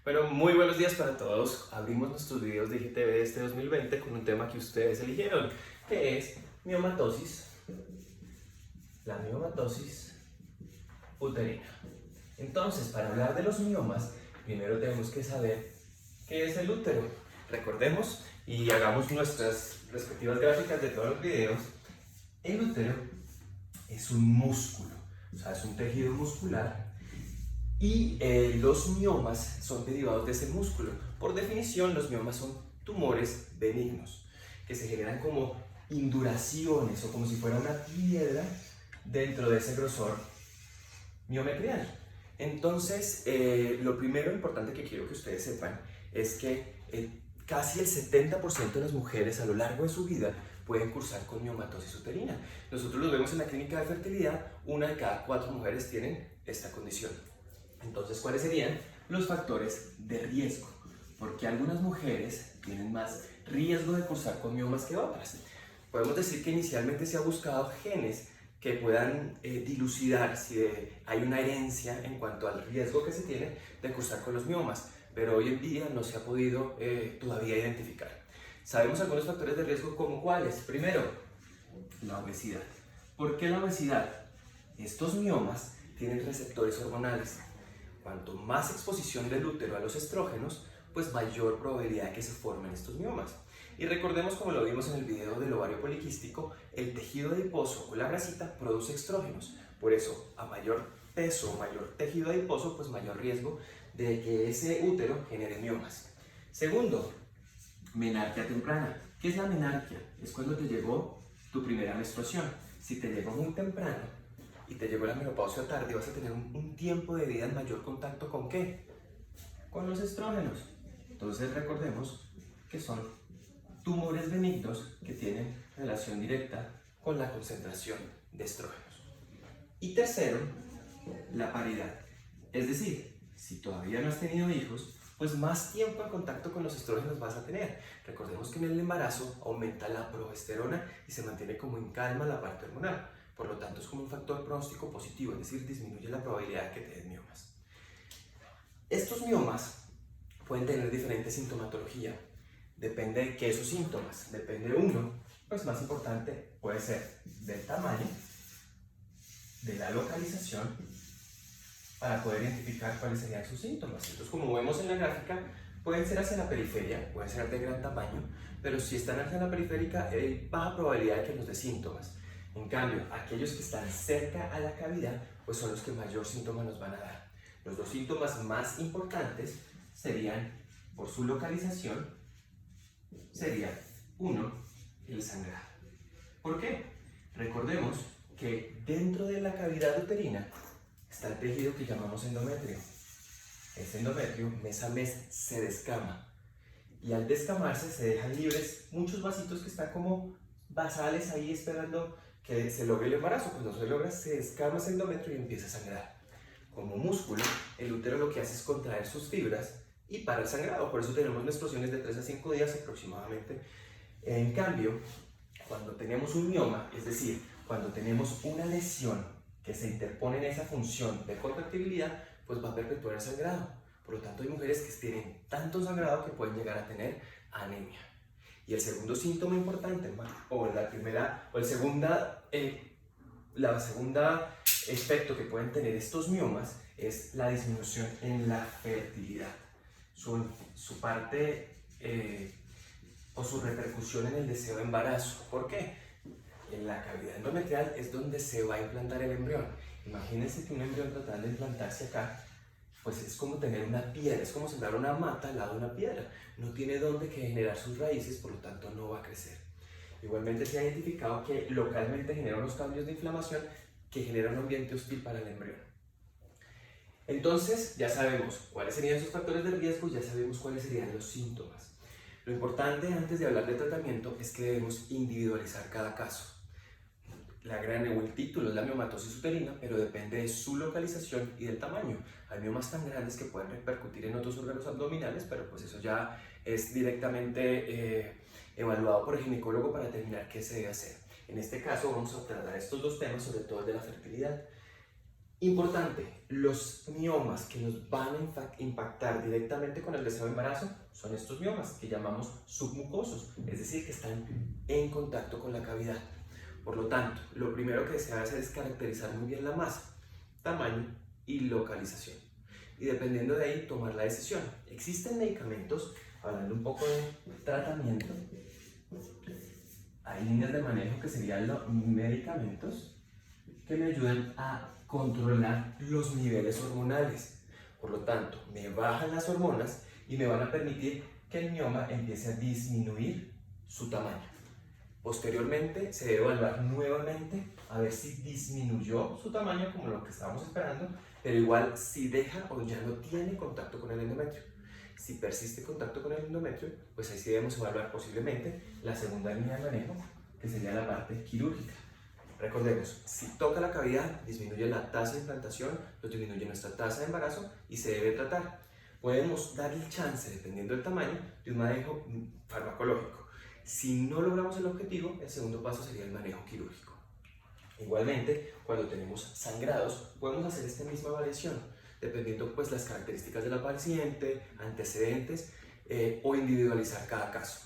Bueno, muy buenos días para todos. Abrimos nuestros videos de IGTV de este 2020 con un tema que ustedes eligieron, que es miomatosis, la miomatosis uterina. Entonces, para hablar de los miomas, primero tenemos que saber qué es el útero. Recordemos y hagamos nuestras respectivas gráficas de todos los videos. El útero es un músculo, o sea, es un tejido muscular. Y los miomas son derivados de ese músculo. Por definición, los miomas son tumores benignos que se generan como induraciones o como si fuera una piedra dentro de ese grosor miometrial. Entonces, lo primero importante que quiero que ustedes sepan es que casi el 70% de las mujeres a lo largo de su vida pueden cursar con miomatosis uterina. Nosotros los vemos en la clínica de fertilidad, 1 de cada 4 mujeres tienen esta condición. Entonces, ¿cuáles serían los factores de riesgo? Porque algunas mujeres tienen más riesgo de cursar con miomas que otras. Podemos decir que inicialmente se ha buscado genes que puedan dilucidar si hay una herencia en cuanto al riesgo que se tiene de cursar con los miomas, pero hoy en día no se ha podido todavía identificar. Sabemos algunos factores de riesgo como cuáles. Primero, la obesidad. ¿Por qué la obesidad? Estos miomas tienen receptores hormonales. Cuanto más exposición del útero a los estrógenos, pues mayor probabilidad de que se formen estos miomas. Y recordemos, como lo vimos en el video del ovario poliquístico, el tejido adiposo o la grasita produce estrógenos. Por eso, a mayor peso, mayor tejido adiposo, pues mayor riesgo de que ese útero genere miomas. Segundo, menarquia temprana. ¿Qué es la menarquia? Es cuando te llegó tu primera menstruación. Si te llegó muy temprano y te llegó la menopausia tarde, vas a tener un tiempo de vida en mayor contacto ¿con qué? Con los estrógenos. Entonces recordemos que son tumores benignos que tienen relación directa con la concentración de estrógenos. Y tercero, la paridad. Es decir, si todavía no has tenido hijos, pues más tiempo en contacto con los estrógenos vas a tener. Recordemos que en el embarazo aumenta la progesterona y se mantiene como en calma la parte hormonal. Por lo tanto, es como un factor pronóstico positivo, es decir, disminuye la probabilidad de que te den miomas. Estos miomas pueden tener diferente sintomatología. Depende de qué esos síntomas. Depende de uno, pues más importante puede ser del tamaño, de la localización, para poder identificar cuáles serían sus síntomas. Entonces, como vemos en la gráfica, pueden ser hacia la periferia, pueden ser de gran tamaño, pero si están hacia la periférica, hay baja probabilidad de que nos dé síntomas. En cambio, aquellos que están cerca a la cavidad, pues son los que mayor síntoma nos van a dar. Los dos síntomas más importantes serían, por su localización, sería uno, el sangrado. ¿Por qué? Recordemos que dentro de la cavidad uterina está el tejido que llamamos endometrio. Ese endometrio mes a mes se descama y al descamarse se dejan libres muchos vasitos que están como basales ahí esperando que se logre el embarazo. Cuando se logra, se descama ese endometrio y empieza a sangrar. Como músculo, el útero lo que hace es contraer sus fibras y para el sangrado. Por eso tenemos menstruaciones de 3 a 5 días aproximadamente. En cambio, cuando tenemos un mioma, es decir, cuando tenemos una lesión que se interpone en esa función de contractibilidad, pues va a perpetuar el sangrado. Por lo tanto, hay mujeres que tienen tanto sangrado que pueden llegar a tener anemia. Y el segundo síntoma importante, la segunda efecto que pueden tener estos miomas es la disminución en la fertilidad. Su parte o su repercusión en el deseo de embarazo. ¿Por qué? En la cavidad endometrial es donde se va a implantar el embrión. Imagínense que un embrión tratando de implantarse acá, pues es como tener una piedra, es como sembrar una mata al lado de una piedra. No tiene dónde que generar sus raíces, por lo tanto no va a crecer. Igualmente se ha identificado que localmente genera unos cambios de inflamación que generan un ambiente hostil para el embrión. Entonces ya sabemos cuáles serían esos factores de riesgo, ya sabemos cuáles serían los síntomas. Lo importante antes de hablar de tratamiento es que debemos individualizar cada caso. El título es la miomatosis uterina, pero depende de su localización y del tamaño. Hay miomas tan grandes que pueden repercutir en otros órganos abdominales, pero pues eso ya es directamente evaluado por el ginecólogo para determinar qué se debe hacer. En este caso vamos a tratar estos dos temas, sobre todo el de la fertilidad. Importante, los miomas que nos van a impactar directamente con el deseo de embarazo son estos miomas que llamamos submucosos, es decir, que están en contacto con la cavidad. Por lo tanto, lo primero que se debe hacer es caracterizar muy bien la masa, tamaño y localización. Y dependiendo de ahí, tomar la decisión. Existen medicamentos, hablando un poco de tratamiento, hay líneas de manejo que serían los medicamentos que me ayudan a controlar los niveles hormonales. Por lo tanto, me bajan las hormonas y me van a permitir que el mioma empiece a disminuir su tamaño. Posteriormente, se debe evaluar nuevamente a ver si disminuyó su tamaño como lo que estábamos esperando, pero igual si deja o ya no tiene contacto con el endometrio. Si persiste contacto con el endometrio, pues ahí sí debemos evaluar posiblemente la segunda línea de manejo, que sería la parte quirúrgica. Recordemos, si toca la cavidad, disminuye la tasa de implantación, disminuye nuestra tasa de embarazo y se debe tratar. Podemos dar el chance, dependiendo del tamaño, de un manejo farmacológico. Si no logramos el objetivo, el segundo paso sería el manejo quirúrgico. Igualmente, cuando tenemos sangrados, podemos hacer esta misma evaluación, dependiendo pues las características de la paciente, antecedentes o individualizar cada caso.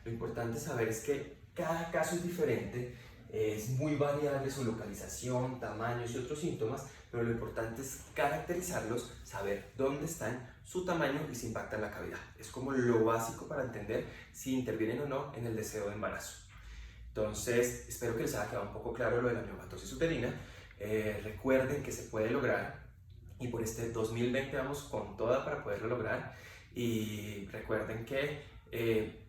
Lo importante saber es que cada caso es diferente, es muy variable su localización, tamaños y otros síntomas, pero lo importante es caracterizarlos, saber dónde están, su tamaño y si impactan la cavidad. Es como lo básico para entender si intervienen o no en el deseo de embarazo. Entonces, espero que les haya quedado un poco claro lo de la miomatosis uterina. Recuerden que se puede lograr y por este 2020 vamos con toda para poderlo lograr. Y recuerden que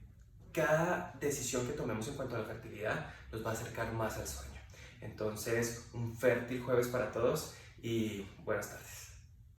cada decisión que tomemos en cuanto a la fertilidad nos va a acercar más al sueño. Entonces, un fértil jueves para todos y buenas tardes.